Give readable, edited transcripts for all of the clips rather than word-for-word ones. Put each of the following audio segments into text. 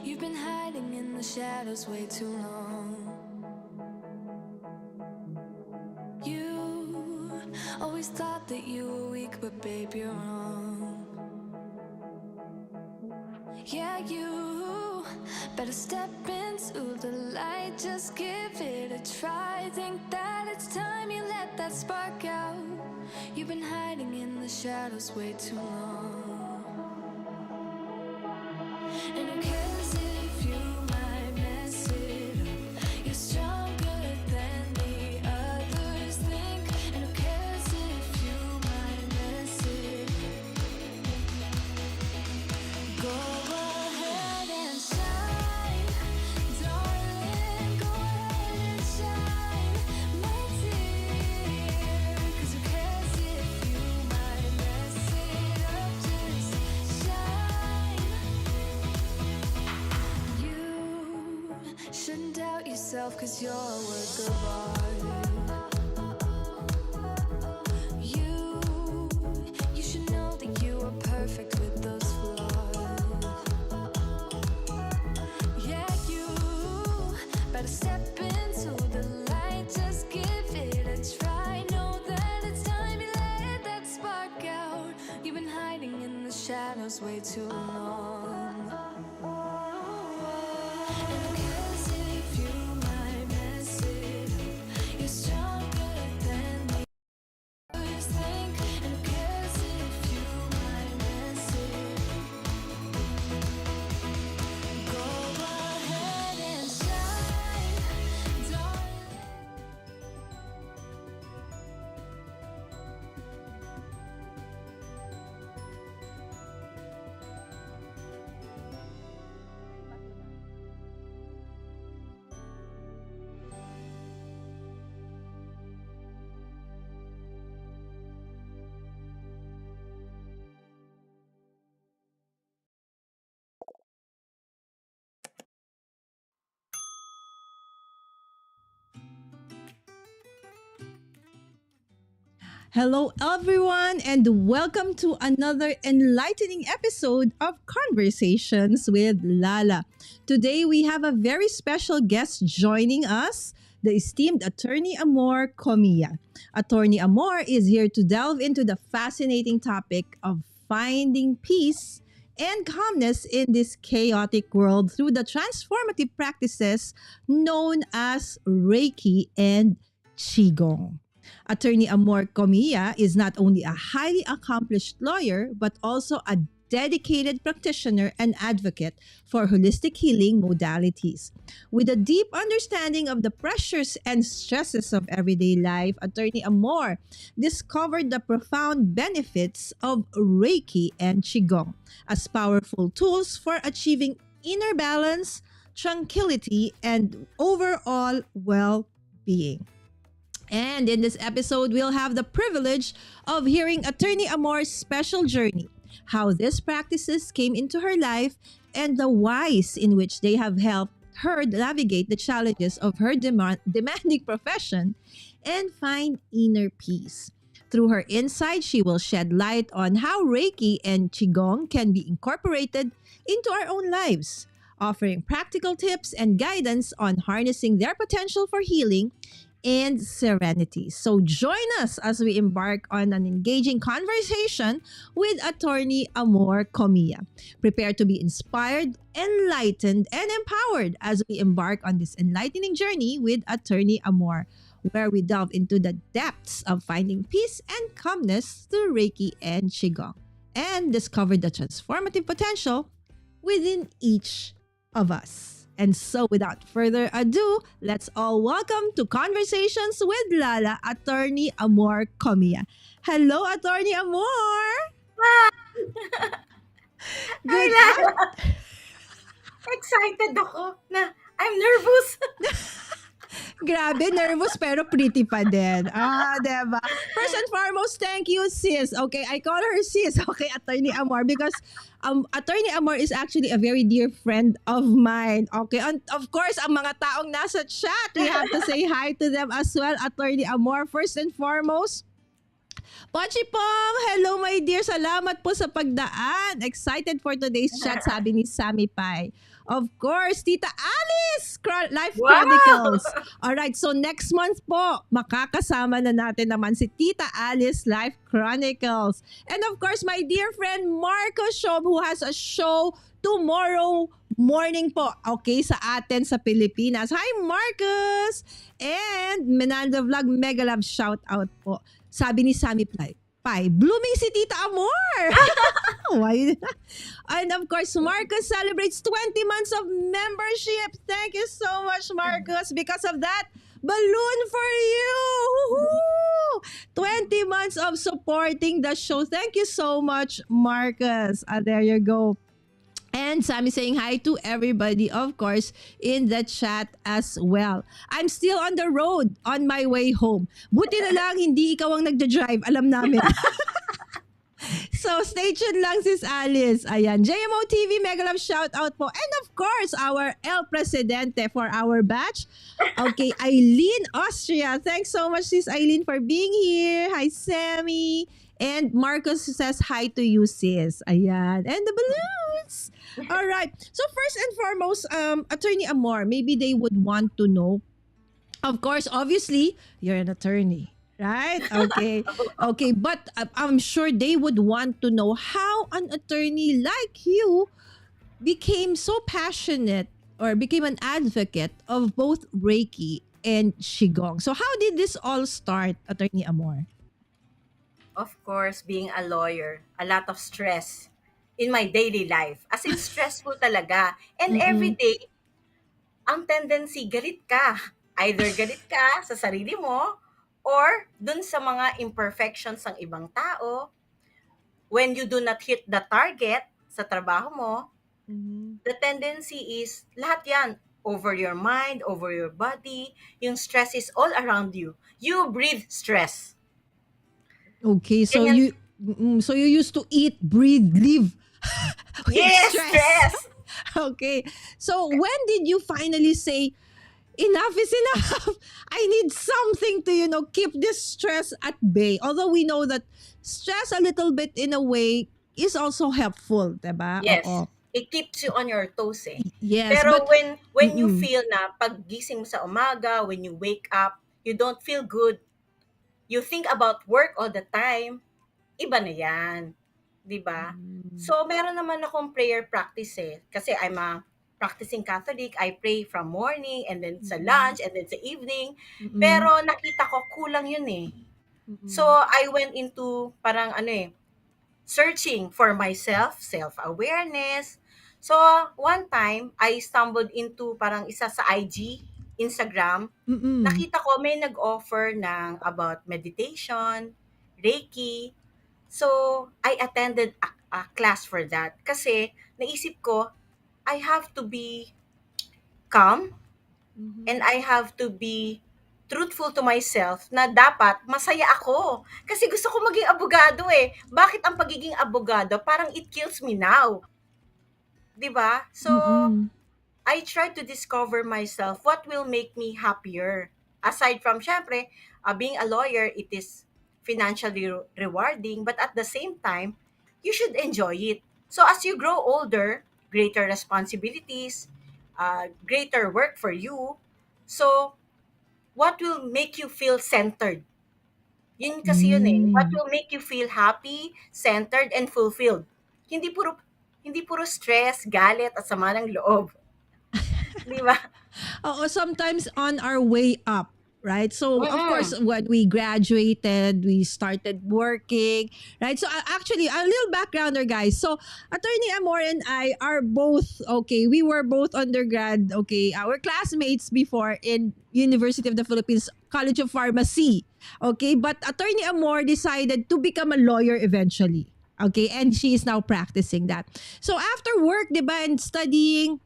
You've been hiding in the shadows way too long. You always thought that you were weak, but babe, you're wrong. Yeah, you better step into the light, just give it a try. Think that it's time you let that spark out. You've been hiding in the shadows way too long. And who cares if you might mess it up? You're stronger than the others think. And who cares if you might mess it up? Go ahead and shine, darling. Go ahead and shine, my dear. 'Cause who cares if you might mess it up? Just shine. You shouldn't doubt yourself, 'cause you're a work of art. You should know that you are perfect with those flaws. Yeah, you better step into the light, just give it a try. Know that it's time you let that spark out. You've been hiding in the shadows way too long. And who cares if you might mess it up? You're stronger than the others think. And who cares if you might mess it up? Go ahead and shine, darling. Hello, everyone, and welcome to another enlightening episode of Conversations with Lala. Today, we have a very special guest joining us, the esteemed Attorney Amor Comia. Attorney Amor is here to delve into the fascinating topic of finding peace and calmness in this chaotic world through the transformative practices known as Reiki and Qi Gong. Attorney Amor Comia is not only a highly accomplished lawyer, but also a dedicated practitioner and advocate for holistic healing modalities. With a deep understanding of the pressures and stresses of everyday life, Attorney Amor discovered the profound benefits of Reiki and Qigong as powerful tools for achieving inner balance, tranquility, and overall well-being. And in this episode, we'll have the privilege of hearing Attorney Amor's special journey, how these practices came into her life, and the ways in which they have helped her navigate the challenges of her demanding profession and find inner peace. Through her insight, she will shed light on how Reiki and Qigong can be incorporated into our own lives, offering practical tips and guidance on harnessing their potential for healing and serenity. So join us as we embark on an engaging conversation with Attorney Amor Comia. Prepare to be inspired, enlightened, and empowered as we embark on this enlightening journey with Attorney Amor, where we delve into the depths of finding peace and calmness through Reiki and Qigong, and discover the transformative potential within each of us. And so without further ado, let's all welcome to Conversations with Lala, Attorney Amor Comia. Hello, Attorney Amor! Hi, Good Lala. Excited ako na I'm nervous. Grabe, nervous pero pretty pa din. Diba? First and foremost, thank you, sis. Okay, I call her sis. Okay, Attorney Amor, because Attorney Amor is actually a very dear friend of mine. Okay, and of course, ang mga taong nasa chat, we have to say hi to them as well. Attorney Amor, first and foremost, Pochipong, hello my dear. Salamat po sa pagdaan. Excited for today's chat, sabi ni Sammy Pai. Of course, Tita Alice, Life Wow! Chronicles. Alright, so next month po, makakasama na natin naman si Tita Alice Life Chronicles. And of course, my dear friend Marco Shob who has a show tomorrow morning po, okay, sa atin sa Pilipinas. Hi, Marcus! And Menando Vlog, mega love shout out po. Sabi ni Sammy Pai, blooming si Tita Amor! Why? And of course, Marcus celebrates 20 months of membership. Thank you so much, Marcus. Because of that, balloon for you! Woohoo! 20 months of supporting the show. Thank you so much, Marcus. There you go. And Sammy saying hi to everybody, of course, in the chat as well. I'm still on the road on my way home. Buti na lang hindi ikaw ang nagda-drive. Alam namin. So, stay tuned lang, Sis Alice. Ayan. JMO TV, mega love shout out po. And of course, our El Presidente for our batch. Okay, Eileen Austria. Thanks so much, Sis Eileen, for being here. Hi, Sammy. And Marcus says hi to you, sis. Ayan. And the balloons. All right. So, first and foremost, Attorney Amor, maybe they would want to know. Of course, obviously, you're an attorney. Right? Okay. Okay. But I'm sure they would want to know how an attorney like you became so passionate or became an advocate of both Reiki and Qigong. So how did this all start, Attorney Amor? Of course, being a lawyer, a lot of stress in my daily life. As in, stressful talaga. And every Mm-mm. day, ang tendency, galit ka. Either galit ka sa sarili mo or dun sa mga imperfections ng ibang tao. When you do not hit the target sa trabaho mo, the tendency is lahat yan over your mind, over your body. Yung stress is all around you. You breathe stress. Okay, so Ganyan. so you used to eat, breathe, live with Yes, stress. stress! Okay. So when did you finally say enough is enough? I need something to, keep this stress at bay. Although we know that stress a little bit in a way is also helpful, 'di ba? Yes. Oo. It keeps you on your toes eh. Yes, Pero but when you mm-mm. feel na paggising mo sa umaga, when you wake up, you don't feel good, you think about work all the time, iba na yan. 'Di ba? So, meron naman akong prayer practice eh. Kasi I'm a practicing Catholic. I pray from morning and then sa lunch and then sa evening. Mm-mm. Pero nakita ko kulang yun eh. So, I went into parang searching for myself, self-awareness. So, one time, I stumbled into parang isa sa IG, Instagram. Mm-mm. Nakita ko may nag-offer ng about meditation, Reiki. So, I attended a class for that. Kasi, naisip ko, I have to be calm and I have to be truthful to myself na dapat masaya ako. Kasi gusto ko maging abogado eh. Bakit ang pagiging abogado parang it kills me now? 'Di ba? So, Mm-mm. I try to discover myself what will make me happier. Aside from, syempre, being a lawyer, it is financially rewarding, but at the same time, you should enjoy it. So as you grow older, greater responsibilities, greater work for you. So what will make you feel centered? Yun kasi yun eh. What Mm. will make you feel happy, centered, and fulfilled? Hindi puro hindi puro stress, galit, at sama ng loob. Di ba? Oo, sometimes on our way up, right? So, of course, Mm-mm. when we graduated, we started working, right? So, actually, a little backgrounder, guys. So, Attorney Amor and I are both, okay, we were both undergrad, okay, our classmates before in University of the Philippines College of Pharmacy, okay? But Attorney Amor decided to become a lawyer eventually. Okay, and she is now practicing that. So after work, 'di ba, and studying,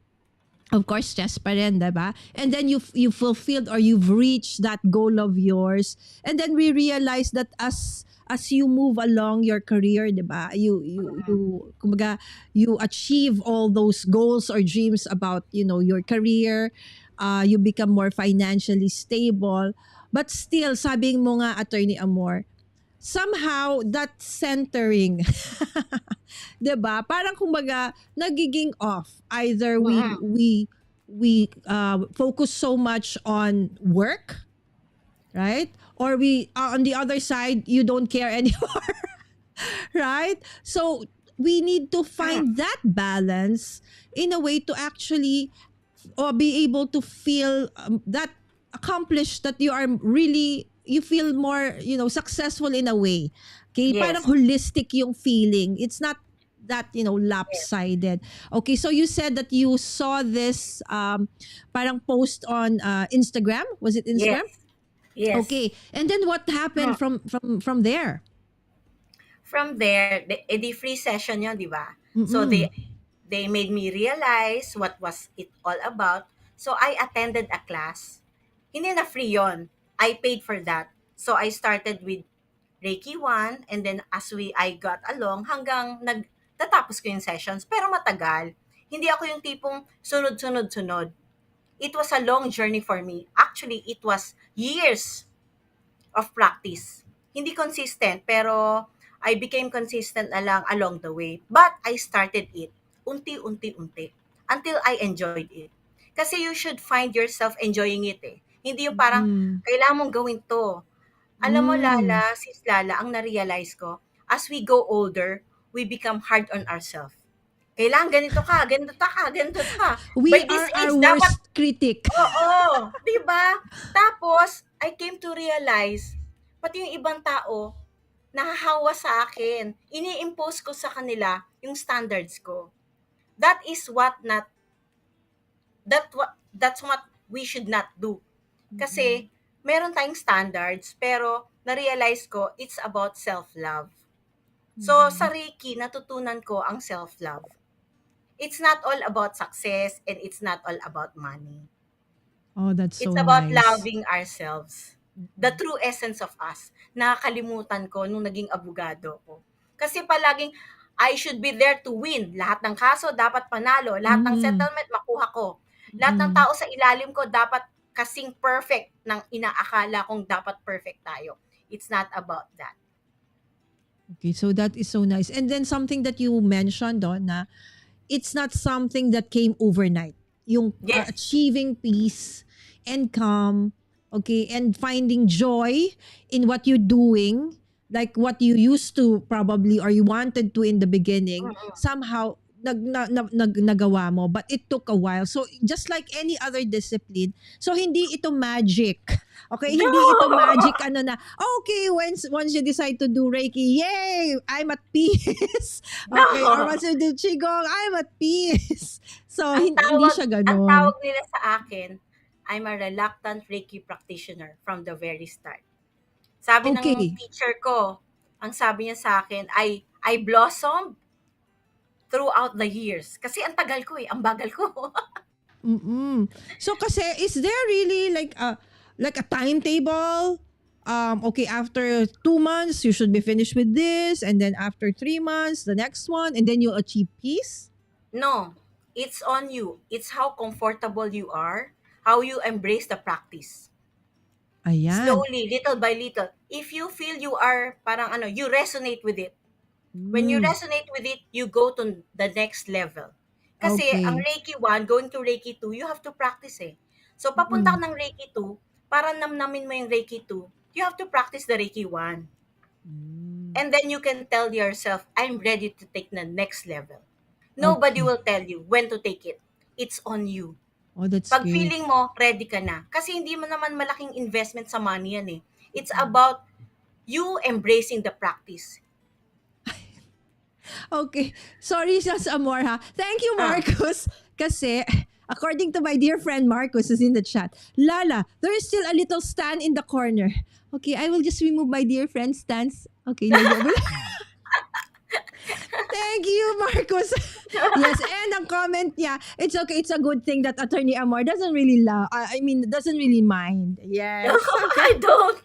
of course, stress pa rin, diba? And then you fulfilled or you've reached that goal of yours. And then we realize that as you move along your career, diba? Kumbaga, you achieve all those goals or dreams about, your career. You become more financially stable. But still, sabi mo nga, Attorney Amor, somehow that centering, 'di ba? Parang kumbaga nagiging off. Either we Mm-mm. we we focus so much on work, right? Or we on the other side you don't care anymore, right? So we need to Mm. find that balance in a way to actually or be able to feel that accomplished, that you are really, you feel more, successful in a way. Okay, parang Yes. holistic yung feeling. It's not that, Yes. lopsided. Okay, so you said that you saw this parang post on Instagram. Was it Yes. Instagram? Yes. Okay, and then what happened Mm. from there? From there, the free session yun, di ba? So Mm-mm. they made me realize what was it all about. So I attended a class. Hindi na free yon. I paid for that. So I started with Reiki 1 and then as I got along hanggang nagtatapos ko yung sessions. Pero matagal. Hindi ako yung tipong sunod-sunod-sunod. It was a long journey for me. Actually, it was years of practice. Hindi consistent, pero I became consistent na lang along the way. But I started it unti-unti-unti until I enjoyed it. Kasi you should find yourself enjoying it eh. Hindi yung parang, Mm. kailangan mong gawin to. Alam mo, Mm. Lala, sis Lala, ang na-realize ko, as we go older, we become hard on ourselves. Kailangan ganito ka, ganito ka, ganito ka. We By this are our age, dapat worst critic. oo, 'di ba? Tapos I came to realize pati yung ibang tao nahahawa sa akin. Ini-impose ko sa kanila yung standards ko. That is that's what we should not do. Mm-mm. Kasi meron tayong standards pero na-realize ko it's about self-love. So sa Mm-mm. Reiki natutunan ko ang self-love. It's not all about success and it's not all about money. Oh, that's It's so about nice. loving ourselves. The Mm-mm. true essence of us. Nakakalimutan ko nung naging abogado ko. Kasi palaging, I should be there to win. Lahat ng kaso dapat panalo. Lahat ng Mm-mm. settlement makuha ko. Lahat ng Mm-mm. tao sa ilalim ko dapat kasing perfect ng inaakala kong dapat perfect tayo. It's not about that. Okay, so that is so nice. And then something that you mentioned on na it's not something that came overnight. Yung Yes. achieving peace and calm, okay, and finding joy in what you're doing, like what you used to probably or you wanted to in the beginning, Mm-mm. somehow nagawa mo, but it took a while. So just like any other discipline, so hindi ito magic. Okay, No! hindi ito magic ano na, okay, once you decide to do Reiki, yay, I'm at peace. Okay, or No! once you do Qigong, I'm at peace. So Ang hindi tawag siya ang ganun. tawag nila sa akin, I'm a reluctant Reiki practitioner from the very start. Sabi ng Okay. teacher ko, ang sabi niya sa akin ay, I blossomed throughout the years. Kasi ang tagal ko eh, ang bagal ko. Mm-mm. So kasi is there really like a timetable? Okay, after 2 months you should be finished with this, and then after 3 months the next one, and then you achieve peace. No, it's on you. It's how comfortable you are, how you embrace the practice. Ayan. Slowly, little by little. If you feel you are parang ano, you resonate with it. When you Mm, resonate with it, you go to the next level. Kasi ang okay. Reiki 1, going to Reiki 2, you have to practice eh. So papunta ka Mm-mm. ng Reiki 2, para namnamin mo yung Reiki 2, you have to practice the Reiki 1. Mm, And then you can tell yourself, I'm ready to take the next level. Nobody okay. will tell you when to take it. It's on you. Oh, that's Pag great. feeling mo, ready ka na. Kasi hindi mo naman malaking investment sa money yan eh. It's Mm. about you embracing the practice. Okay. Sorry, Sas Amor ha. Thank you, Ah, Marcus. Kasi, according to my dear friend Marcus who's in the chat, Lala, there is still a little stand in the corner. Okay, I will just remove my dear friend's stands. Okay, no joke. Thank you, Marcus. Yes, and ang comment niya, it's okay, it's a good thing that Attorney Amor doesn't really doesn't really mind. no, Yes. I don't.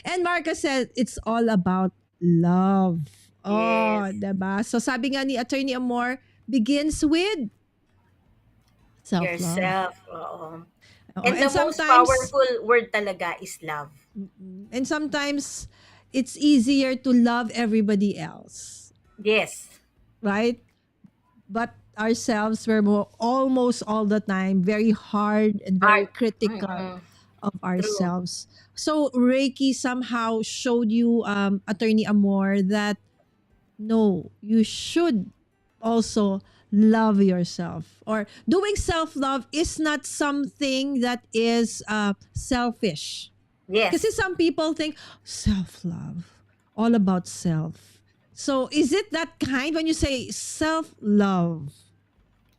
And Marcus said, it's all about love. Yes. Oh, diba? So sabi nga ni Attorney Amor, begins with self-love. Yourself. Oo. Oo. And And the most sometimes, powerful word talaga is love. and sometimes, it's easier to love everybody else, Yes. right? But ourselves, we're almost all the time very hard and very Art. critical Mm-mm. of True. ourselves. So Reiki somehow showed you, Attorney Amor, that no, you should also love yourself. Or doing self love is not something that is selfish. Because Yes. some people think self love, all about self. So is it that kind when you say self love?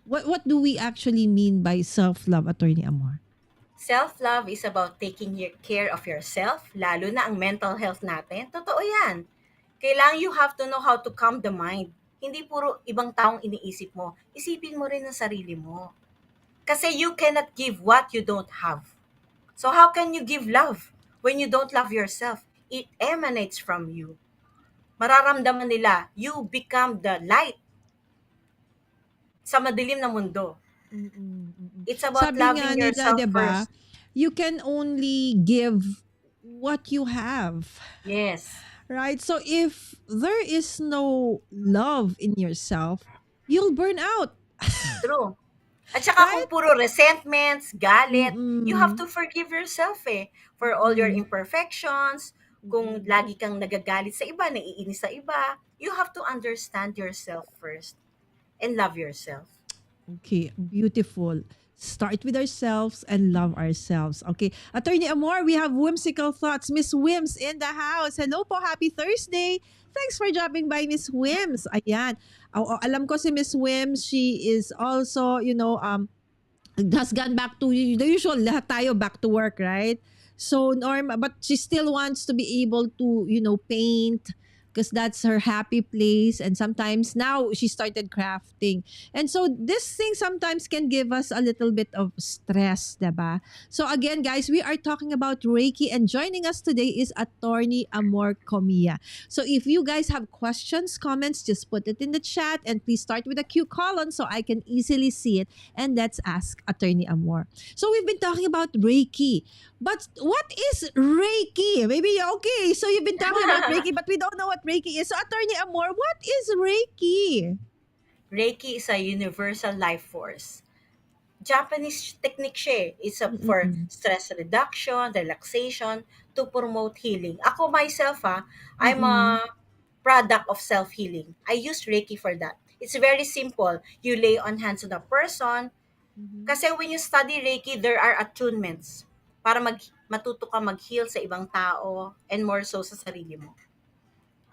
What do we actually mean by self love, Attorney Amor? Self-love is about taking care of yourself, lalo na ang mental health natin. Totoo yan. Kailangan you have to know how to calm the mind. Hindi puro ibang taong iniisip mo. Isipin mo rin ang sarili mo. Kasi you cannot give what you don't have. So how can you give love when you don't love yourself? It emanates from you. Mararamdaman nila, you become the light sa madilim na mundo. Mm-mm, mm-mm. It's about Sabi loving nga nila, yourself 'di ba, first. you can only give what you have. Yes. Right? So if there is no love in yourself, you'll burn out. True. At saka Right? kung puro resentments, galit, you have Mm-mm. to forgive yourself eh, for all your Mm-mm. imperfections. Kung Mm-mm. lagi kang nagagalit sa iba, naiinis sa iba, you have to understand yourself first and love yourself. Okay, beautiful. Start with ourselves and love ourselves. Okay. Attorney Amor, we have whimsical thoughts. Miss Wims in the house. Hello po. Happy Thursday. Thanks for dropping by, Miss Wims. Ayan. Alam ko si Miss Wims, she is also, has gone back to the usual, lahat tayo back to work, right? So Norm, but she still wants to be able to, paint because that's her happy place. And sometimes now she started crafting. And so this thing sometimes can give us a little bit of stress, diba? So again, guys, we are talking about Reiki, and joining us today is Attorney Amor Comia. So if you guys have questions, comments, just put it in the chat, and please start with a Q colon so I can easily see it, and let's ask Attorney Amor. So we've been talking about Reiki. But what is Reiki? Maybe okay. So you've been talking about Reiki, but we don't know what Reiki is. So Attorney Amor, what is Reiki? Reiki is a universal life force. Japanese technique siya eh. It's for Mm-mm. stress reduction, relaxation, to promote healing. Ako myself I'm Mm-mm. a product of self-healing. I use Reiki for that. It's very simple. You lay on hands on a person. Mm-hmm. Kasi when you study Reiki, there are attunements para matuto ka mag-heal sa ibang tao and more so sa sarili mo.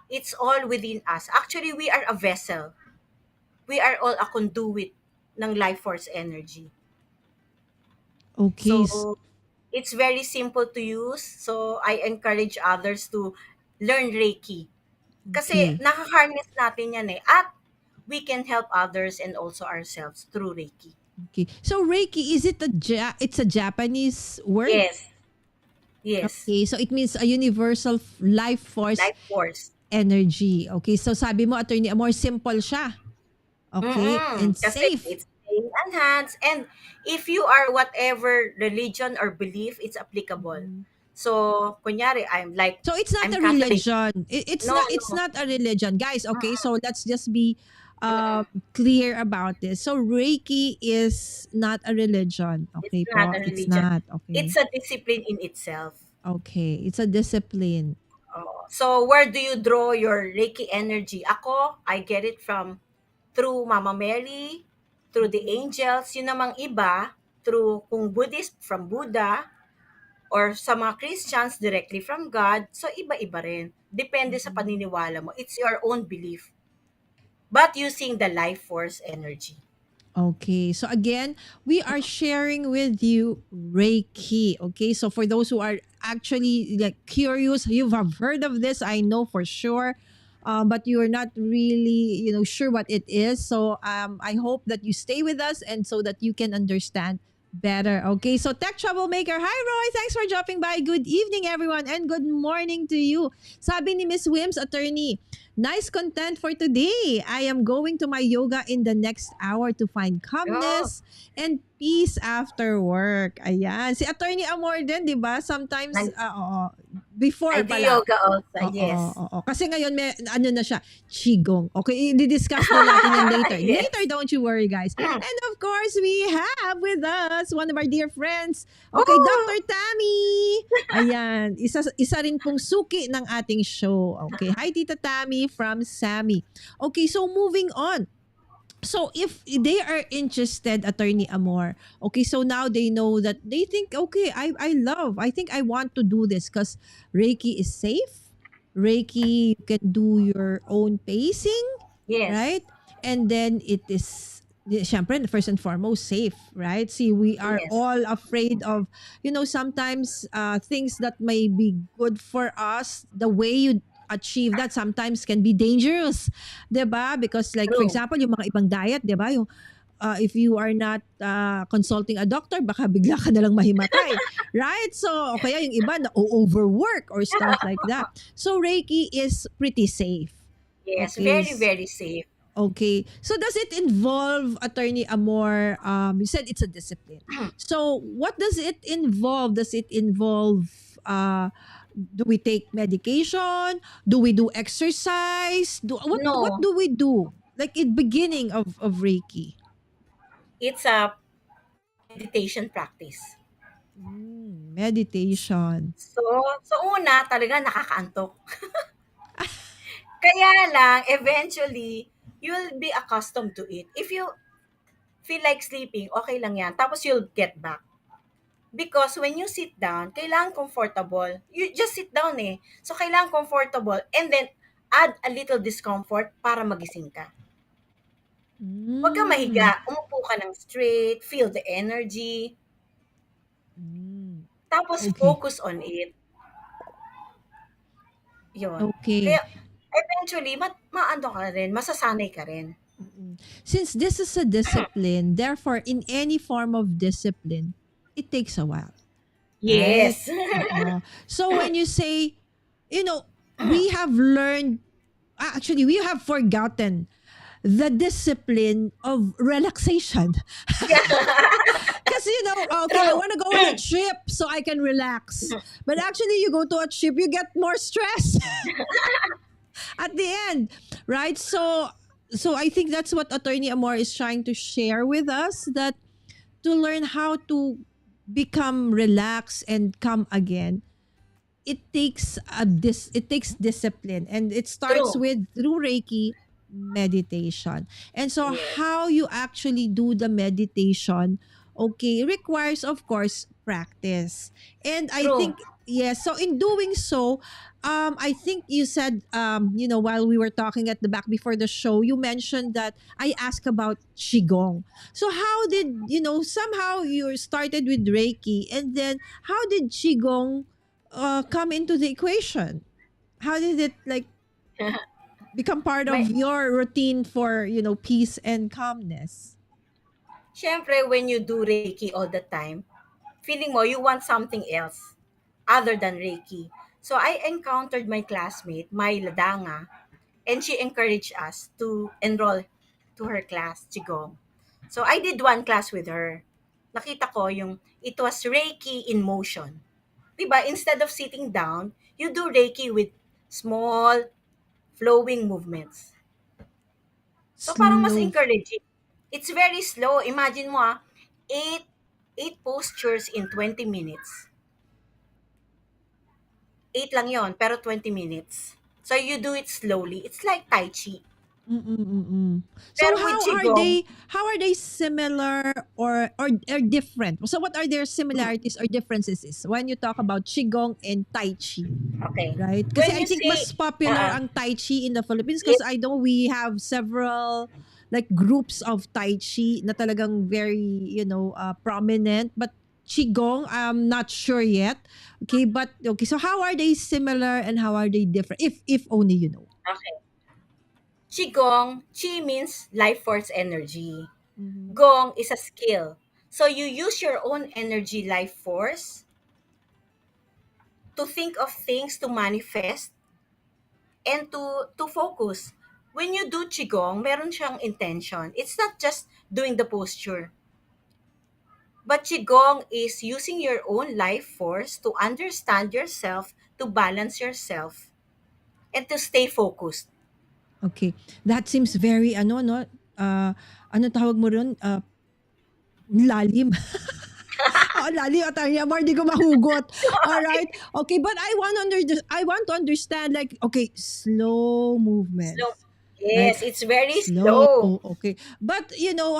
It's all within us. Actually, we are a vessel. We are all a conduit ng life force energy. Okay. So, it's very simple to use. So, I encourage others to learn Reiki. Kasi Okay. nakaka-harness natin yan eh. At we can help others and also ourselves through Reiki. Okay. So Reiki, is it it's a Japanese word? Yes. Yes. Okay. So it means a universal life force Life force. energy. Okay. So sabi mo, Attorney Amor, simple siya. Okay. And Kasi safe. it's laying on hands, and if you are whatever religion or belief, it's applicable. Mhm. So, kunyari, So it's not I'm a Catholic. religion. It's No, not no. a religion, guys. Okay, Mm-mm, so let's just be mm-mm. clear about this. So Reiki is not a religion. It's Okay not po, a it's religion. not. It's Okay. a discipline in itself. Okay, it's a discipline. Oh. So, where do you draw your Reiki energy? Ako, I get it from through Mama Mary, through the Mhm. angels. Yun namang iba, through kung Buddhist, from Buddha, or sa mga Christians, directly from God. So, iba-iba rin. Depende sa Mhm. paniniwala mo. It's your own belief. But using the life force energy. Okay. So again, we are sharing with you Reiki. Okay. So for those who are actually like curious, you have heard of this, I know for sure. But you are not really, sure what it is. So I hope that you stay with us and so that you can understand better. Okay. So Tech Troublemaker, hi Roy. Thanks for dropping by. Good evening, everyone, and good morning to you. Sabi ni Miss Wims, attorney, Nice content for today. I am going to my yoga in the next hour to find Oh, calmness and peace after work. Ayan. Si Attorney Amor din, di ba? Sometimes, nag, oo, I before do pala. yoga also, Oo, yes. oo. Kasi ngayon may ano na siya, qigong. Okay, i-discuss din natin yan later. Later, Yes. don't you worry, guys. And of course, we have with us one of our dear friends. Okay, Oh, Dr. Tammy. Ayan, isa rin pong suki ng ating show. Okay, hi Tita Tammy from Sammy. Okay, so moving on. So if they are interested, Attorney Amor, okay, so now they know that they think, okay, I think I want to do this because Reiki is safe. Reiki, you can do your own pacing, yes. right? And then it is, syempre, first and foremost, safe, right? See, we are Yes. all afraid of, sometimes things that may be good for us, the way you achieve that sometimes can be dangerous. 'Di ba? Because like for True. example, yung mga ibang diet, 'di ba? Yung if you are not consulting a doctor, baka bigla ka na lang mahimatay. Right? So, o kaya yung iba na overwork or stuff like that. So, Reiki is pretty safe. Yes, Okay. very, very safe. Okay. So, does it involve, Attorney Amor, you said it's a discipline. So, what does it involve? Does it involve, do we take medication? Do we do exercise? What No, do we do? Like in beginning of Reiki. it's a meditation practice. Meditation. So, sa una talaga nakakaantok. Kaya lang, eventually, you'll be accustomed to it. If you feel like sleeping, okay lang yan. Tapos you'll get back. Because when you sit down, kailangan comfortable. You just sit down eh. So, kailangan comfortable. And then, add a little discomfort para magising ka. Huwag kang mahiga. Mm. Umupo ka ng straight. Feel the energy. Mm. Tapos, Okay. focus on it. Yun. Okay. Kaya, eventually, maano ka rin. Masasanay ka rin. Mm-mm. Since this is a discipline, therefore, in any form of discipline, it takes a while, right? Yes. So when you say, you know, we have learned, actually, we have forgotten the discipline of relaxation. Yeah. Because, okay, I True. want to go on a trip so I can relax. But actually, you go to a trip, you get more stress at the end, right? So I think that's what Attorney Amor is trying to share with us, that to learn how to become relaxed and come again, it takes discipline, and it starts True. with through Reiki meditation. And so Yes. how you actually do the meditation, okay, requires of course practice. And I True. think, yes, so in doing so, I think you said, while we were talking at the back before the show, you mentioned that I asked about qigong. So how did, somehow you started with Reiki, and then how did qigong come into the equation? How did it like become part May, of your routine for, peace and calmness? Siyempre, when you do Reiki all the time, feeling mo you want something else other than Reiki. So I encountered my classmate, my Ladanga, and she encouraged us to enroll to her class, Qigong. So I did one class with her. Nakita ko yung it was Reiki in motion. 'Di ba? Instead of sitting down, you do Reiki with small flowing movements. So parang mas Slow. encouraging. It's very slow. Imagine mo eight eight postures in 20 minutes. Eight lang yon pero 20 minutes. So you do it slowly. It's like Tai Chi. Mm-mm-mm. So Pero with Qigong, how are they similar or different? So what are their similarities or differences is when you talk about qigong and tai chi, okay. right? Kasi When I you think say, mas popular uh, ang tai chi in the Philippines, because it, I know we have several like groups of tai chi na talagang very, prominent, but qigong I'm not sure yet. Okay, but okay, so how are they similar and how are they different, if only you know? okay. Qigong, Qi means life force energy. Mhm. Gong is a skill. So you use your own energy life force to think of things to manifest and to focus. When you do qigong, meron siyang intention. It's not just doing the posture. But qigong is using your own life force to understand yourself, to balance yourself, and to stay focused. Okay. That seems very ano no, ano tawag mo ron? Lalim. Oo, lalim Atty Amor, di ko mahugot. All right. Okay, but I want to understand like okay, slow Slow. movements. Like Yes, it's very slow. slow. Okay. But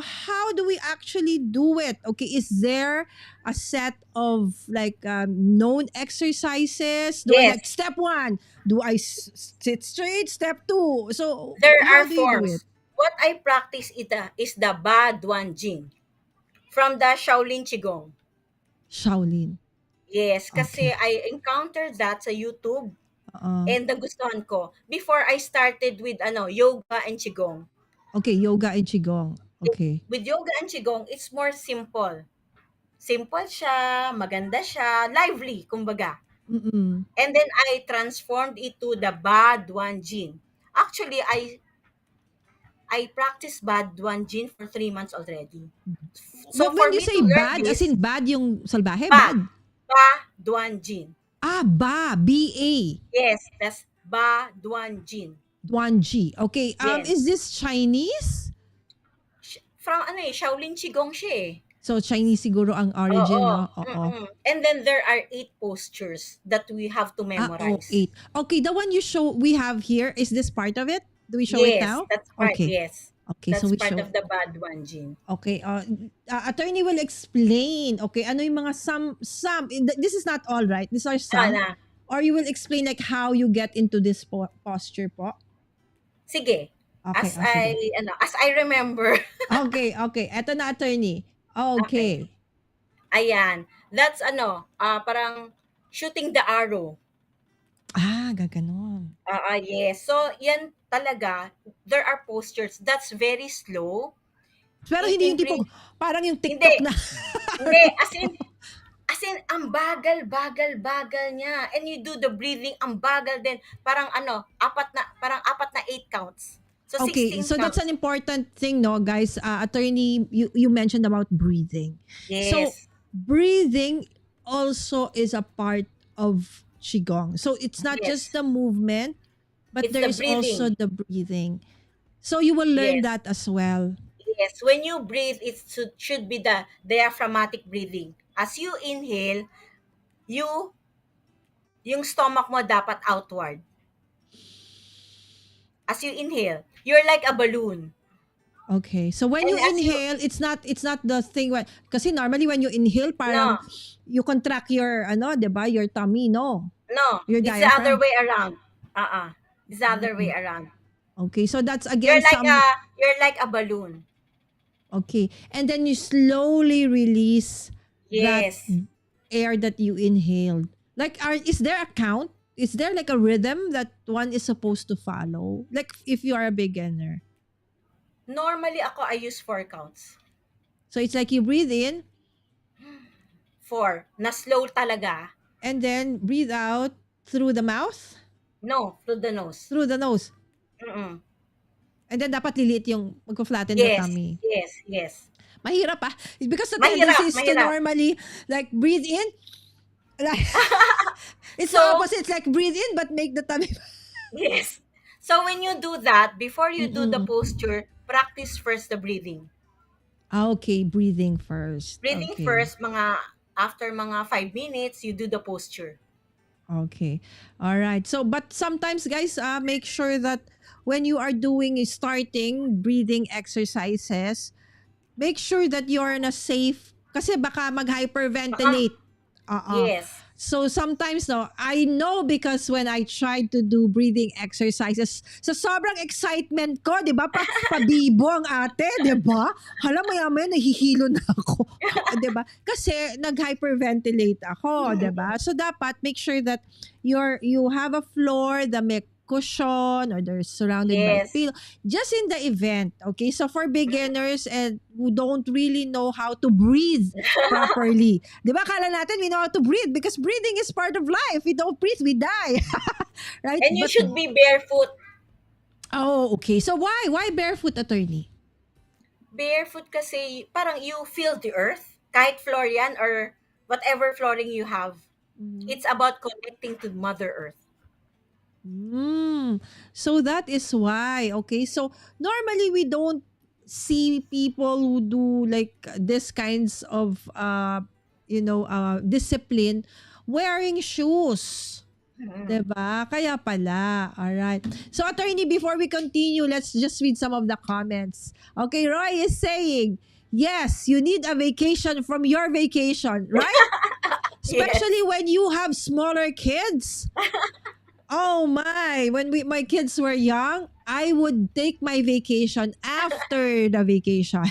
how do we actually do it? Okay, is there a set of like known exercises? Do I like Yes, step 1? Do I sit straight? Step 2. So, there how are do you do it? forms. What I practice is the Ba Duan Jing from the Shaolin Qigong. Shaolin. Yes, kasi Okay. I encountered that sa YouTube Uh, and nagustuhan ko. Before I started with yoga and Qigong. okay, yoga and qigong. Okay. With yoga and Qigong, it's more simple. Simple siya, maganda siya, lively, kumbaga. Mm. And then I transformed it to the Ba Duan Jin. Actually, I practiced Ba Duan Jin for 3 months already. So When for you me say to learn bad, as this, in bad yung salbahe, Ba, bad. Ba Duan Jin. B-A, Yes, that's Ba Duan Jin. Duan G. Okay, Yes. is this Chinese? From Shaolin Qigong siya eh. So, Chinese siguro ang origin, Oo. no? Oo. Mm-mm. And then there are 8 postures that we have to memorize. 8. Okay, the one you show, we have here, is this part of it? Do we show it Yes, now? that's part. Okay. Yes, Okay, so that's we part show. of the Bad One Jin. Okay, attorney will explain. Okay, ano yung mga some, this is not all right. These are some. Na, Or you will explain like how you get into this posture po. sige. Okay, sige. As I remember. Okay, okay. Eto na, attorney. Okay. Okay. Ayan. That's parang shooting the arrow. Gaganon. Yes. So, yan talaga, there are postures that's very slow. Pero It hindi yung increase, tipong, parang yung hindi, TikTok na. hindi, as in, ang bagal niya. And you do the breathing, ang bagal din. Parang parang apat na 8 counts. So, Okay, 16 so that's an counts. important thing, no, guys. Attorney, you mentioned about breathing. So, Yes. breathing also is a part of Qigong. So, it's not just Yes. the movement, but It's there the is also breathing. the breathing. So, you will learn Yes. that as well. Yes. When you breathe, it should be the diaphragmatic breathing. As you inhale, you yung stomach mo dapat outward. As you inhale, you're like a balloon. Okay. So when And you as you inhale, it's not the thing kasi normally when you inhale parang no, you contract your 'di ba, your tummy, no? no, Your it's the other diaphragm. way around. It's the other way Mm. around. Okay. So that's again You're like a some you're like a balloon. okay. And then you slowly release that Yes. air that you inhaled. Like is there a count? Is there like a rhythm that one is supposed to follow? Like if you are a beginner. Normally I use 4 counts. So it's like you breathe in 4. Na slow talaga. and then breathe out through the mouth, No, through the nose. through the nose. Mm-mm. And then dapat lilit yung magko-flatten the Yes. tummy. Yes. Yes. Mahirap because the Mahirap, tendency is to mahirap. normally like breathe in. Like, it's the So, opposite. It's like breathe in but make the tummy. yes. So when you do that, before you do the Mm-mm. posture, practice first the breathing. Okay, breathing first. Breathing Okay. first, after mga 5 minutes, you do the posture. Okay. All right. So, but sometimes, guys, make sure that when you are starting breathing exercises, make sure that you're in a safe, kasi baka Baka, mag-hyperventilate. yes. So sometimes, no, I know because when I tried to do breathing exercises, sa sobrang excitement ko, di ba, pabibo ang ate, di ba? Hala, maya-maya, nahihilo na ako. Di ba? Kasi nag-hyperventilate ako, di ba? So dapat make sure that you have a floor that may cushion or they're surrounded by Yes. pillow just in the event. Okay, so for beginners and who don't really know how to breathe properly, di ba, kala natin we know how to breathe because breathing is part of life. We don't breathe, we die. right? And you But should be barefoot. oh, okay. So why barefoot, attorney? Barefoot kasi parang you feel the earth. Kahit floor yan or whatever flooring you have. Mhm. It's about connecting to Mother Earth. Mm. So that is why. Okay. So normally we don't see people who do like this kinds of discipline wearing shoes. Mhm. 'Di ba? Kaya pala. All right. So attorney, before we continue, let's just read some of the comments. Okay, Roy is saying, "Yes, you need a vacation from your vacation, right? Yes. Especially when you have smaller kids." Oh my, when my kids were young, I would take my vacation after the vacation.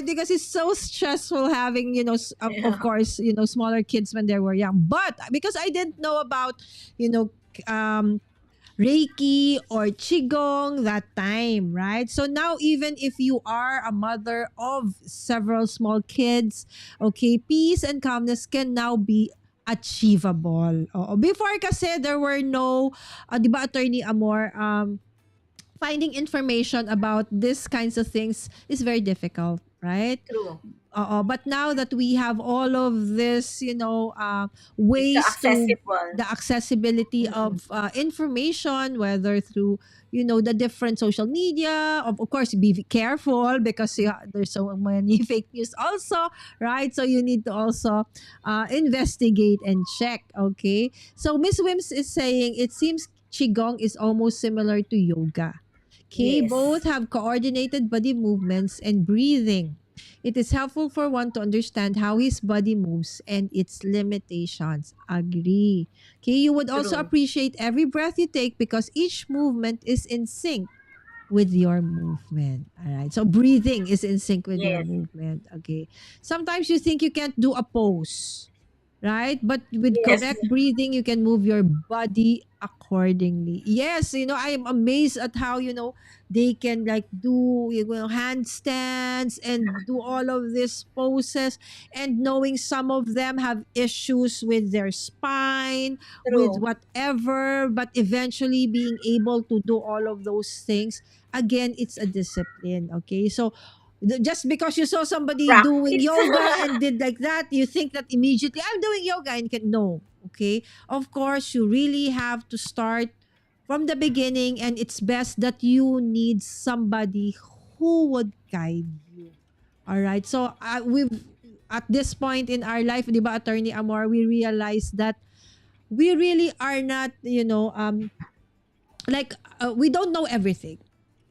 Because it's so stressful having, of Yeah. course, smaller kids when they were young. But because I didn't know about, you know, um, Reiki or Qigong that time, right? So now, even if you are a mother of several small kids, okay, peace and calmness can now be achievable. Oo. Before kasi there were no, di ba, Attorney Amor, finding information about these kinds of things is very difficult, right? True. But now that we have all of this, It's the ways to accessible. the accessibility Mm. of information, whether through, the different social media, of course, be careful because there's so many fake news also, right? So you need to also investigate and check, okay? So Miss Wims is saying it seems Qigong is almost similar to yoga. Okay, both Yes. have coordinated body movements and breathing. It is helpful for one to understand how his body moves and its limitations. Agree. Okay, you would also True. appreciate every breath you take because each movement is in sync with your movement. All right. So breathing is in sync with your Yes. movement. Okay. Sometimes you think you can't do a pose, right? But with Yes. correct breathing, you can move your body accordingly. Yes, I am amazed at how, they can like do, handstands and do all of these poses, and knowing some of them have issues with their spine, with True. whatever, but eventually being able to do all of those things. Again, it's a discipline. Okay. So just because you saw somebody doing Practice. yoga and did like that, you think that immediately I'm doing yoga, and can no. Okay. Of course, you really have to start from the beginning, and it's best that you need somebody who would guide you. All right. So we've at this point in our life, di ba, Attorney Amor, we realize that we really are not, like we don't know everything.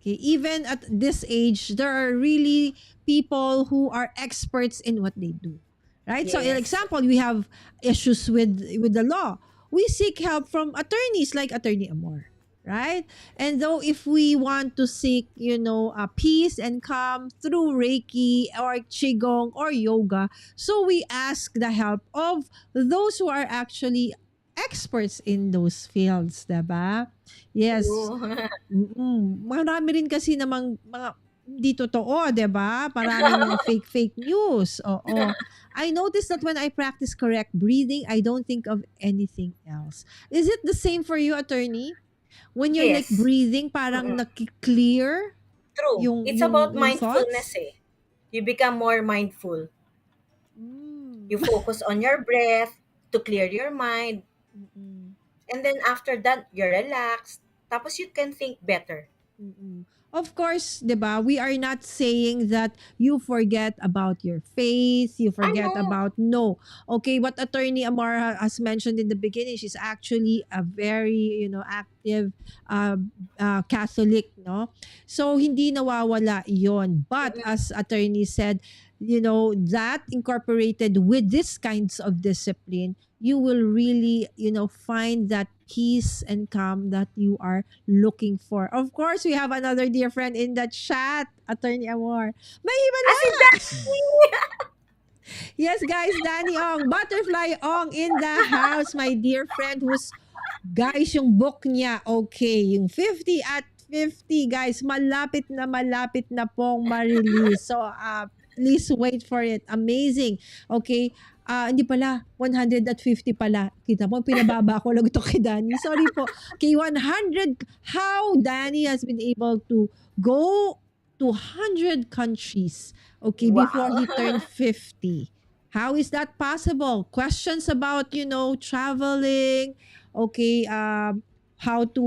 Okay, even at this age, there are really people who are experts in what they do. Right? So, in Yes. example, we have issues with the law. We seek help from attorneys like Attorney Amor. Right? And though if we want to seek, peace and calm through Reiki or Qigong or yoga, so we ask the help of those who are actually experts in those fields, diba? Yes. True. Marami rin kasi namang mga hindi totoo, 'di ba? Maraming mga fake news. Oo. I noticed that when I practice correct breathing, I don't think of anything else. Is it the same for you, attorney? When you're like Yes. breathing, parang Mm-mm. naki-clear True. yung It's about mindfulness thoughts? eh. You become more mindful. Mm. You focus on your breath to clear your mind. Mm-mm. And then after that, you're relaxed. Tapos you can think better. Mm-mm. Of course, 'di ba? We are not saying that you forget about your faith, you I forget know. about no. Okay, what Attorney Amar has mentioned in the beginning, she's actually a very, active uh, Catholic, no? So hindi nawawala 'yon. But Mm-mm. as Attorney said, that incorporated with these kinds of discipline, you will really, find that peace and calm that you are looking for. Of course, we have another dear friend in the chat, Attorney Amor. May As in himala! that. Yes, guys, Danny Ong, Butterfly Ong in the house, my dear friend who's, guys, yung book niya, okay, yung 50 at 50, guys, malapit na pong ma-release. So, please wait for it. Amazing. Okay. Hindi pala, 150 pala. Kita mo, pinababa ko lang ito kay Danny. Sorry po. Okay, 100. How Danny has been able to go to 100 countries, okay, before Wow. he turned 50. How is that possible? Questions about, traveling, okay, how to,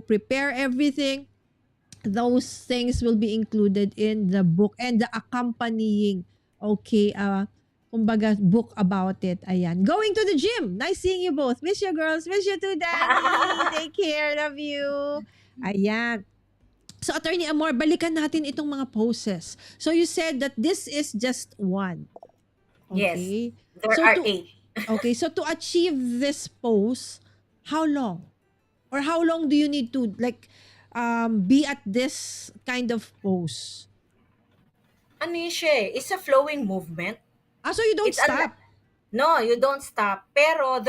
prepare everything. Those things will be included in the book and the accompanying, okay, kumbaga, book about it. Ayan. Going to the gym. Nice seeing you both. Miss you, girls. Miss you too, Danny. Take care. Love you. Ayan. So, Attorney Amor, balikan natin itong mga poses. So, you said that this is just one. Yes, Okay? there So, are to, 8. so to achieve this pose, how long? Or how long do you need to, like, be at this kind of pose? Ano yun siya eh, it's a flowing movement. So you don't It's a stop. No, you don't stop. Pero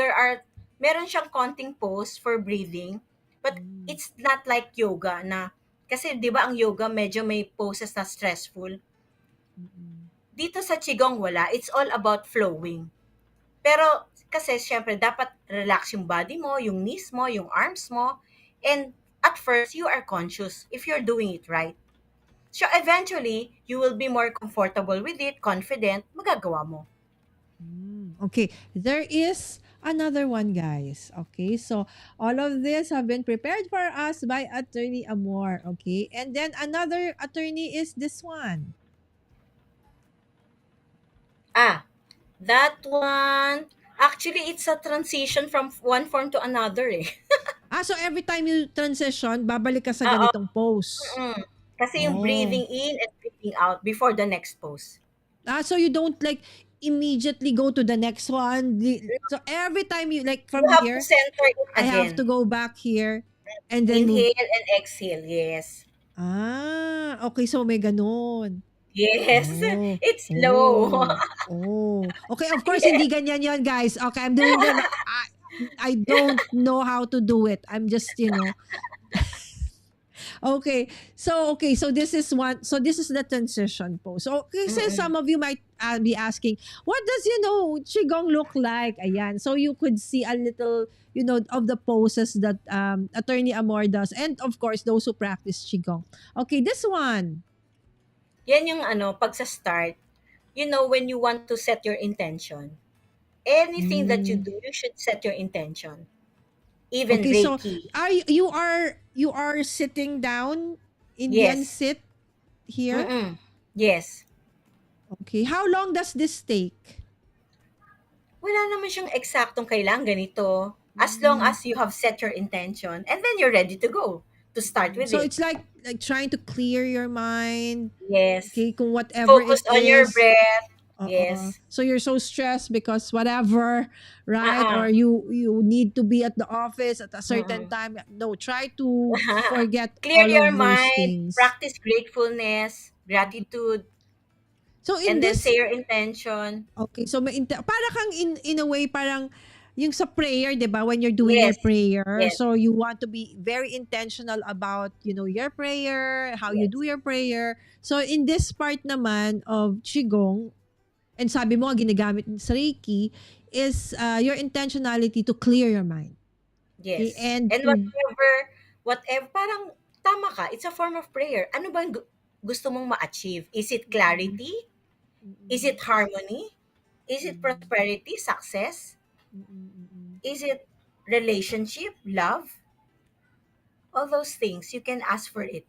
meron siyang konting pose for breathing. But Mm, it's not like yoga na, kasi di ba ang yoga medyo may poses na stressful. mm, Dito sa Qigong wala. It's all about flowing. Pero kasi syempre dapat relax yung body mo, yung knees mo, yung arms mo. And at first, you are conscious if you're doing it right. So eventually, you will be more comfortable with it, confident, magagawa mo. Okay, there is another one, guys. Okay, so all of this have been prepared for us by Attorney Amor. Okay, and then another attorney is this one. Ah, that one, actually, it's a transition from one form to another eh. So every time you transition, babalik ka sa Oo, ganitong pose. mm. Kasi yung Oh. breathing in and breathing out before the next pose. So you don't like immediately go to the next one. So every time you like You from have to here, center it I have to again. go back here and then move. Inhale and exhale, yes. Okay, so may ganun. Yes, Oh, it's slow. oh, oh. Okay, of course, Yes. hindi ganyan yon, guys. Okay, I'm doing the, I don't know how to do it. I'm just, okay, so this is one. So this is the transition pose. So okay, since Mm-mm. some of you might be asking, what does qigong look like? Ayan. So you could see a little, of the poses that Attorney Amor does, and of course those who practice qigong. Okay, this one. Yan yung pag sa start, when you want to set your intention. Anything that you Mm. do, you should set your intention. Even Okay, so Reiki. you are sitting down, Indian Yes. sit here. Mm-mm. Yes. Okay, how long does this take? Wala naman siyang eksaktong kailangan ganito. As long Mm. as you have set your intention and then you're ready to go to start with So it. it's like trying to clear your mind. Yes. Okay, kung whatever Focus it on your is. breath. Uh-uh. Yes. So you're so stressed because whatever, right? Uh-uh. Or you need to be at the office at a certain Mm-mm. time. No, try to forget Clear all your of those mind, things. practice gratefulness, gratitude, So in and then this say your intention. Okay, so para kang in a way parang yung sa prayer, 'di ba? When you're doing your Yes. prayer, Yes. so you want to be very intentional about, your prayer, how you do Yes. your prayer. So in this part naman of qigong, and sabi mo nga ginagamit sa Reiki is your intentionality to clear your mind. Okay? Yes. And And to whatever, parang tama ka, it's a form of prayer. Ano ba gusto mong ma-achieve? Is it Mm, clarity? mm, Is mm, it harmony? Is it mm, prosperity, success? mm, mm, mm. Is it relationship, love? All those things, you can ask for it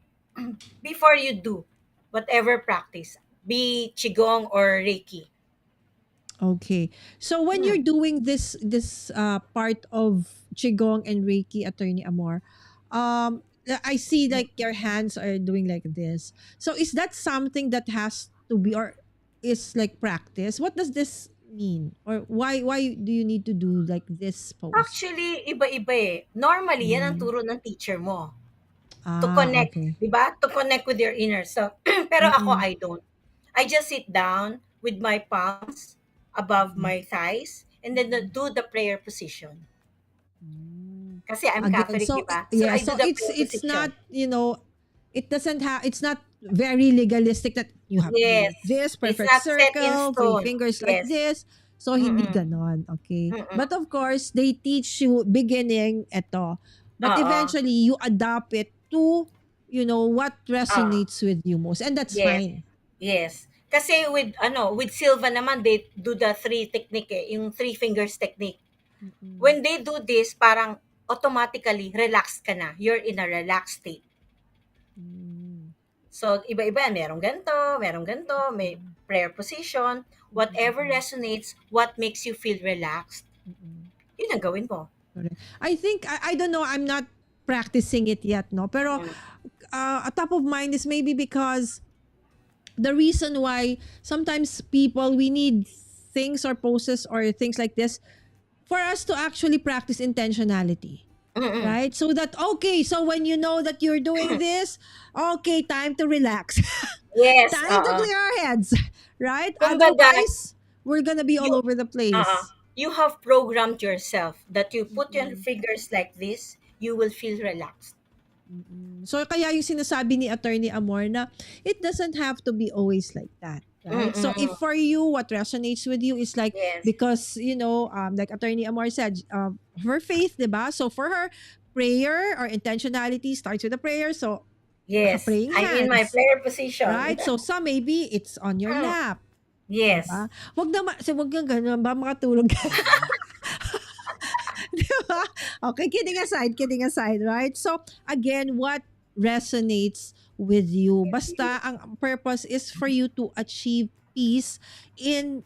before you do whatever practice, be Qigong or Reiki. Okay. So when Hmm. you're doing this part of qigong and Reiki, Attorney Amor, I see like your hands are doing like this. So is that something that has to be or is like practice? What does this mean? Or why do you need to do like this pose? Actually, iba-iba eh. Normally, yan ang Mm. turo ng teacher mo. To connect, Okay. 'di ba? To connect with your inner self. Pero ako, Mm-mm. I don't. I just sit down with my palms above Mm-mm. my thighs and then Mm-mm. do the prayer position. Mm. Kasi I'm Again, Catholic, di so ba? So yeah, I do so the it's prayer it's position. not, it doesn't have it's not very legalistic that you have to be Yes. like this, It's perfect not set in circle, three stone. fingers like Yes. this. So, hindi Mm. ganon, okay? Mm. But of course, they teach you beginning, eto. But Oo. eventually, you adapt it to, what Oo. resonates with you most. And that's Yes. fine. Yes. Kasi with Silva naman, they do the three technique eh, yung three fingers technique. Mm-mm. When they do this, parang automatically relax ka na. You're in a relaxed state. Mm. So, iba-iba yan. Merong ganito, may Mm. prayer position. Whatever Mm-mm. resonates, what makes you feel relaxed, Mm-mm. yun ang gawin mo. Correct. I think, I don't know, I'm not practicing it yet, no? Pero, Mm. a top of mind is maybe because the reason why sometimes people, we need things or poses or things like this for us to actually practice intentionality. Mm-mm. Right? So that, okay, so when you know that you're doing this, okay, time to relax. Yes, Time to oo. clear our heads. Right? Kumbaga, Otherwise, we're gonna be all you, over the place. you have programmed yourself that you put your Mm-mm. fingers like this, you will feel relaxed. Mm-mm. So kaya yung sinasabi ni Attorney Amor na it doesn't have to be always like that, right? So if Mm-mm. for you what resonates with you is like, Yes. because like Attorney Amor said, her faith, 'di ba? So for her, prayer or intentionality starts with a prayer. So Yes. praying I'm in my hands, player position. right? So some maybe it's on your Mm. lap, 'di Yes. ba? Wag kang ganun ba makatulog ka. Diba? Okay, kidding aside, right? So, again, what resonates with you? Basta, ang purpose is for you to achieve peace in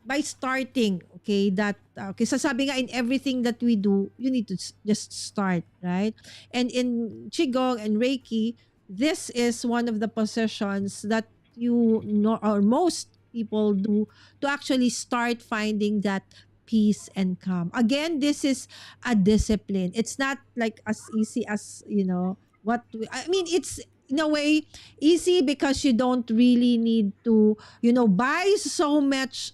by starting, okay, that okay, sasabi nga in everything that we do, you need to just start, right? And in Qigong and Reiki, this is one of the positions that you know or most people do to actually start finding that peace and calm. Again, this is a discipline. It's not like as easy as, I mean, it's in a way easy because you don't really need to buy so much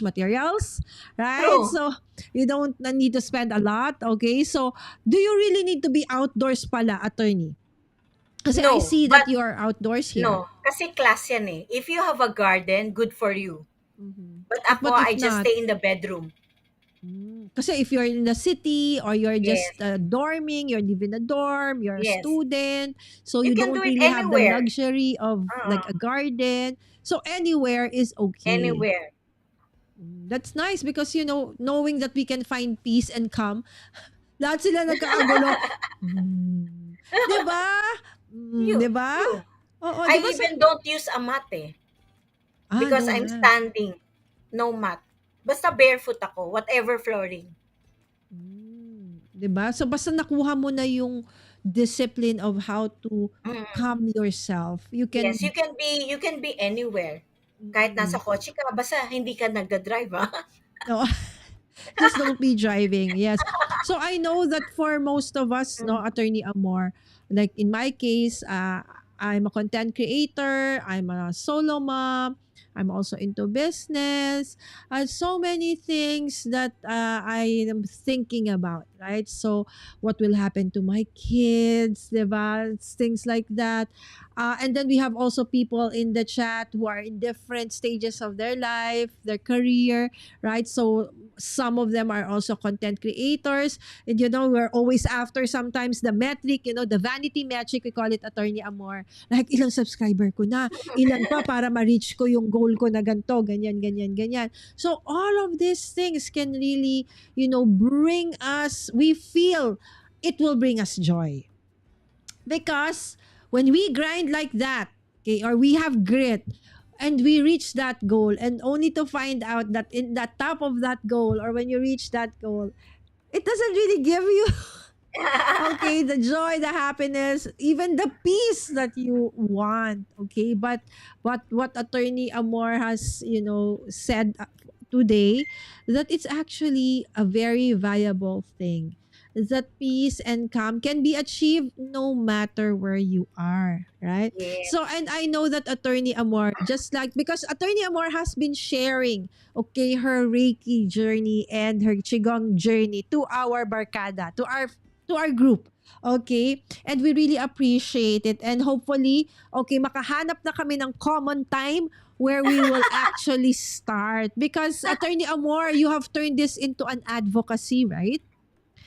materials, right? True. So you don't need to spend a lot. Okay, so do you really need to be outdoors pala, attorney? Kasi I No, see that but you are outdoors here. no. Kasi class yan eh. If you have a garden, good for you. Mhm. But But ako, what if I just not? stay in the bedroom. Kasi if you're in the city or you're Yes. just dorming, you're living in a dorm, you're a Yes. student, so You you can do don't it really have the anywhere. luxury of like Uh-uh. a garden. So anywhere is okay. Anywhere. That's nice because knowing that we can find peace and calm, lahat sila nagkakagulo. Mm. 'Di ba? You, 'Di ba? you. Oo, 'di I ba even don't use a mat eh. Because no I'm mat. standing. No mat. Basta barefoot ako. Whatever flooring. 'Di ba? So basta nakuha mo na yung discipline of how to Mm. calm yourself. You Yes, can you can be anywhere. Kahit nasa mm, kotse ka, basta hindi ka nagda-drive, ha? no, just don't be driving. Yes. So I know that for most of us, no, Mm. Attorney Amor, like in my case, I'm a content creator, I'm a solo mom, I'm also into business, so many things that I am thinking about, right? So what will happen to my kids, diba? It's things like that. And then we have also people in the chat who are in different stages of their life, their career, right? So some of them are also content creators. And we're always after sometimes the metric, the vanity metric, we call it, Attorney Amor. Like, ilang subscriber ko na, ilan pa para ma-reach ko yung goal ko na ganito, ganyan, ganyan, ganyan. So all of these things can really, bring us, we feel it will bring us joy. Because when we grind like that, okay, or we have grit, and we reach that goal, and only to find out that in the top of that goal, or when you reach that goal, it doesn't really give you okay, the joy, the happiness, even the peace that you want. Okay, but what Attorney Amor has said today, that it's actually a very viable thing, that peace and calm can be achieved no matter where you are, right? Yeah. So, and I know that Attorney Amor, just like, because Attorney Amor has been sharing, okay, her Reiki journey and her Qigong journey to our barkada, to our to our group. Okay? And we really appreciate it. And hopefully, okay, makahanap na kami ng common time where we will actually start. Because Attorney Amor, you have turned this into an advocacy, right?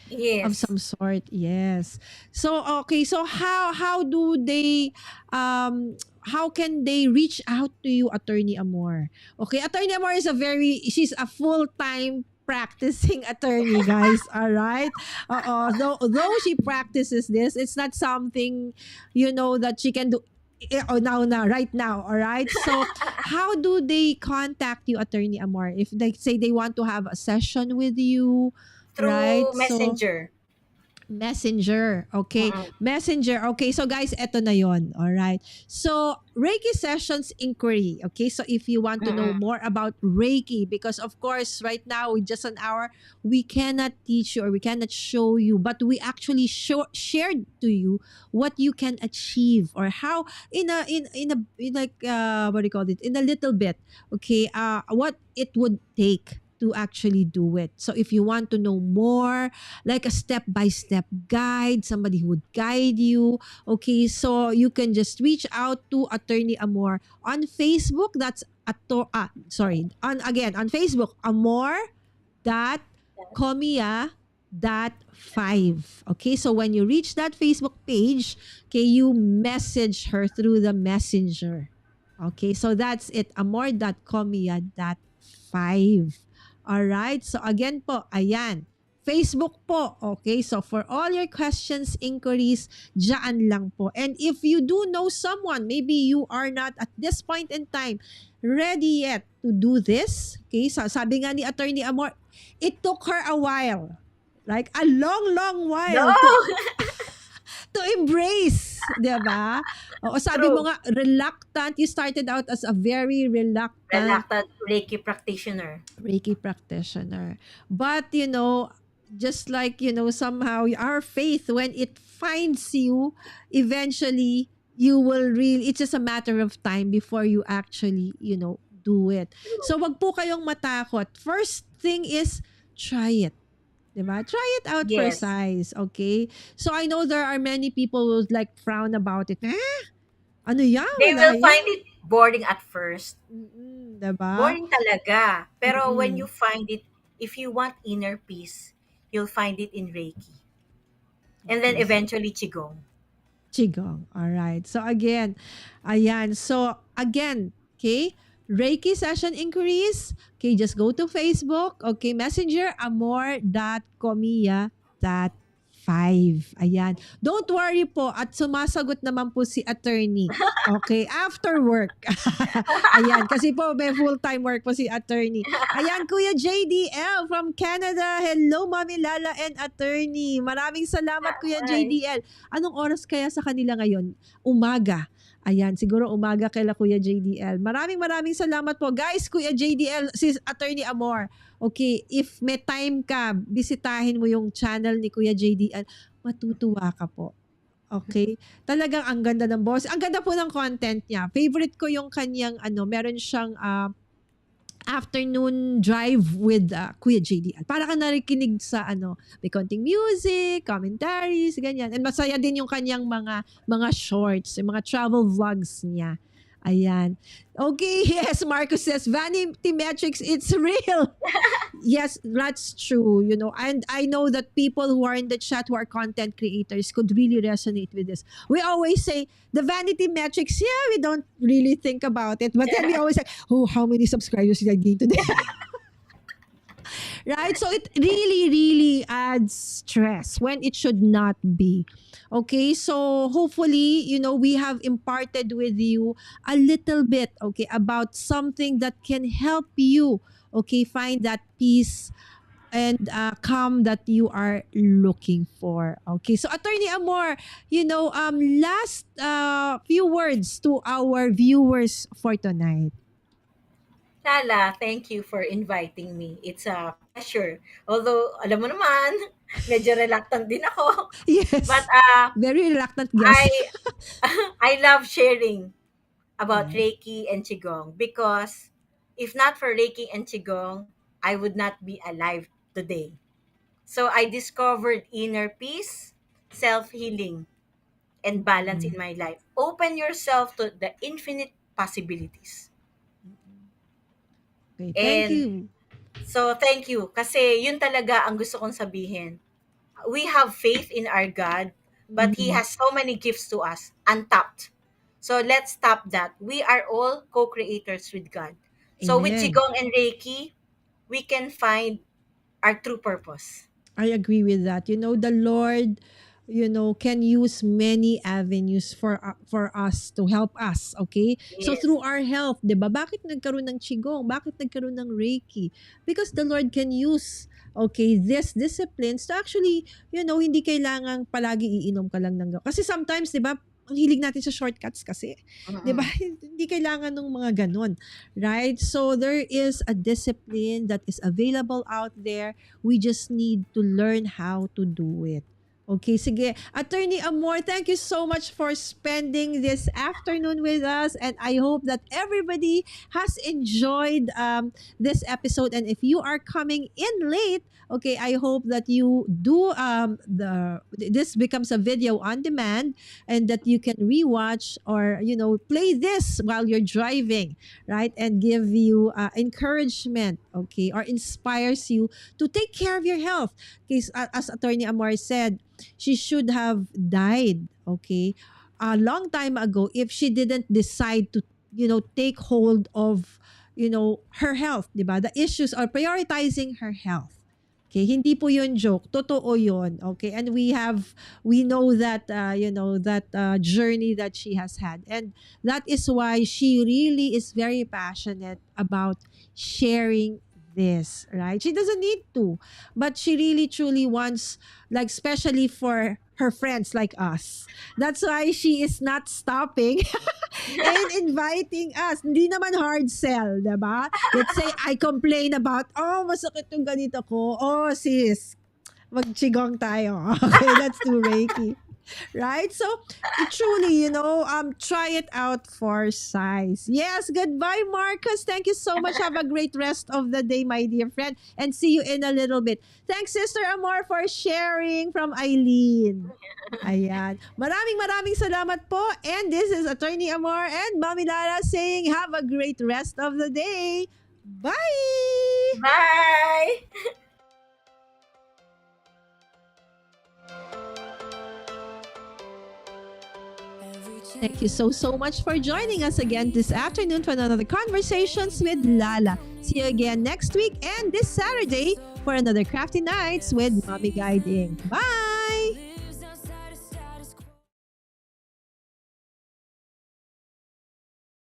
Of Yes. some sort, yes. So okay, so how do they how can they reach out to you, Attorney Amor? Okay, Attorney Amor is she's a full-time practicing attorney, guys. All right. Though she practices this, it's not something that she can do now, right now. All right. So how do they contact you, Attorney Amor, if they say they want to have a session with you? Right? Through So, Messenger. Messenger. Okay. Mm-mm. Messenger. Okay. So guys, eto na yon. All right. So Reiki sessions inquiry. Okay. So if you want to know Mm-mm. more about Reiki, because of course, right now with just an hour, we cannot teach you or we cannot show you, but we actually shared to you what you can achieve or how in like what do you call it? In a little bit. Okay. What it would take to actually do it. So if you want to know more, like a step-by-step guide, somebody who would guide you. Okay, so you can just reach out to Attorney Amor on Facebook. That's on Facebook, Amor dot Comia dot 5. Okay, so when you reach that Facebook page, okay, you message her through the messenger. Okay, so that's it. Amor dot Comia dot 5. All right, so again po, ayan. Facebook po. Okay, so for all your questions, inquiries, dyan lang po. And if you do know someone, maybe you are not at this point in time ready yet to do this. Okay, so sabi nga ni Attorney Amor, it took her a while. Like a long, long No! while to embrace, 'di ba? O sabi mo True. nga reluctant, you started out as a very reluctant Reluctant Reiki practitioner. Reiki practitioner. But just like somehow our faith, when it finds you, eventually you will really, it's just a matter of time before you actually do it. So wag po kayong matakot. First thing is try it. Diba? Try it out for Yes. size, okay? So I know there are many people who would like frown about it. Ano yan? They Wala will find yan. it boring at first. Diba? Boring talaga. Pero when Mm-mm. you find it, if you want inner peace, you'll find it in Reiki. And then Okay. eventually Qigong. Qigong. All right. So again, ayan. So again, okay, Reiki session inquiries, okay, just go to Facebook, okay, Messenger amor.comia.5. Ayan. Don't worry po at sumasagot naman po si attorney. Okay, after work. Ayan, kasi po may full-time work po si attorney. Ayan, Kuya JDL from Canada. Hello, Mami Lala and attorney. Maraming salamat, Kuya Hi. JDL. Anong oras kaya sa kanila ngayon? Umaga. Ayan, siguro umaga kaila Kuya JDL. Maraming maraming salamat po. Guys, Kuya JDL, si Attorney Amor. Okay, if may time ka, bisitahin mo yung channel ni Kuya JDL. Matutuwa ka po. Okay? Talagang ang ganda ng boss. Ang ganda po ng content niya. Favorite ko yung kanyang meron siyang afternoon drive with Kuya JDL. Para ka narikinig sa may konting music, commentaries, ganyan. And masaya din yung kanyang mga shorts, yung mga travel vlogs niya. Ayan. Okay, yes, Marcus says, vanity metrics, it's real. Yes, that's true, and I know that people who are in the chat who are content creators could really resonate with this. We always say the vanity metrics, yeah, we don't really think about it, but then we always say, oh, how many subscribers did I gain today? Right? So it really, really adds stress when it should not be. Okay, so hopefully, we have imparted with you a little bit, okay, about something that can help you, okay, find that peace and calm that you are looking for. Okay, so Attorney Amor, last few words to our viewers for tonight. Lala, thank you for inviting me. It's a pleasure. Although, alam mo naman, medyo reluctant din ako. But Yes, very reluctant guest. I I love sharing about Yes. Reiki and Qigong because if not for Reiki and Qigong, I would not be alive today. So I discovered inner peace, self-healing, and balance Mm. in my life. Open yourself to the infinite possibilities. Okay, thank And you. so thank you kasi yun talaga ang gusto kong sabihin. We have faith in our God, but He Mm. has so many gifts to us, untapped. So let's tap that. We are all co-creators with God. So with Amen. Qigong and Reiki, we can find our true purpose. I agree with that. The Lord, can use many avenues for us to help us, okay? So Yes. through our health, 'di ba? Bakit nagkaroon ng qigong? Bakit nagkaroon ng Reiki? Because the Lord can use these disciplines to actually, hindi kailangang palagi iinom ka lang ng gamot. Kasi sometimes, 'di ba, ang hilig natin sa shortcuts kasi. 'Di ba? Mm-mm. Hindi kailangan ng mga ganon, right? So there is a discipline that is available out there. We just need to learn how to do it. Okay, sige. Attorney Amor, thank you so much for spending this afternoon with us. And I hope that everybody has enjoyed this episode. And if you are coming in late, okay, I hope that you do this becomes a video on demand and that you can rewatch or, play this while you're driving, right? And give you encouragement, okay, or inspires you to take care of your health. Because as Attorney Amor said, she should have died, okay, a long time ago if she didn't decide to, take hold of, her health, di ba? The issues are prioritizing her health. Okay, hindi po yun joke. Totoo yun. Okay, and we know that, that journey that she has had. And that is why she really is very passionate about sharing this, right? She doesn't need to, but she really truly wants, like, especially for her friends like us. That's why she is not stopping and inviting us. Hindi naman hard sell, diba? Let's say I complain about, oh, masakit yung ganito ko. Oh, sis, mag-qigong tayo. Okay, let's do Reiki. Right? So, truly, try it out for size. Yes, goodbye, Marcus. Thank you so much. Have a great rest of the day, my dear friend. And see you in a little bit. Thanks, Sister Amor, for sharing from Eileen. Ayan. Maraming maraming salamat po. And this is Attorney Amor and Mami Lala saying have a great rest of the day. Bye! Bye! Thank you so much for joining us again this afternoon for another Conversations with Lala. See you again next week and this Saturday for another Crafty Nights with Mommy Guiding. Bye!